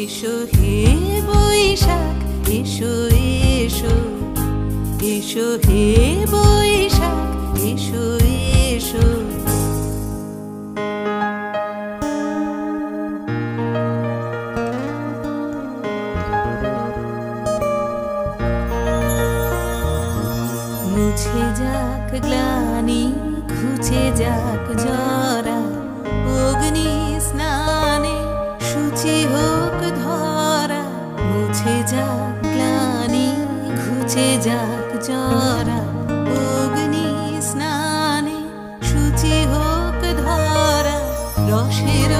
এসো হে বৈশাখ এসো এসো, এসো হে বৈশাখ এসো এসো। মুছে যাক গ্লানি ঘুচে যাক জরা, অগ্নি স্নানে শুচি হোক ধরা। মুছে যাক গ্লানি ঘুচে যাক জরা, অগ্নি স্নানে শুচি হোক ধরা। রসের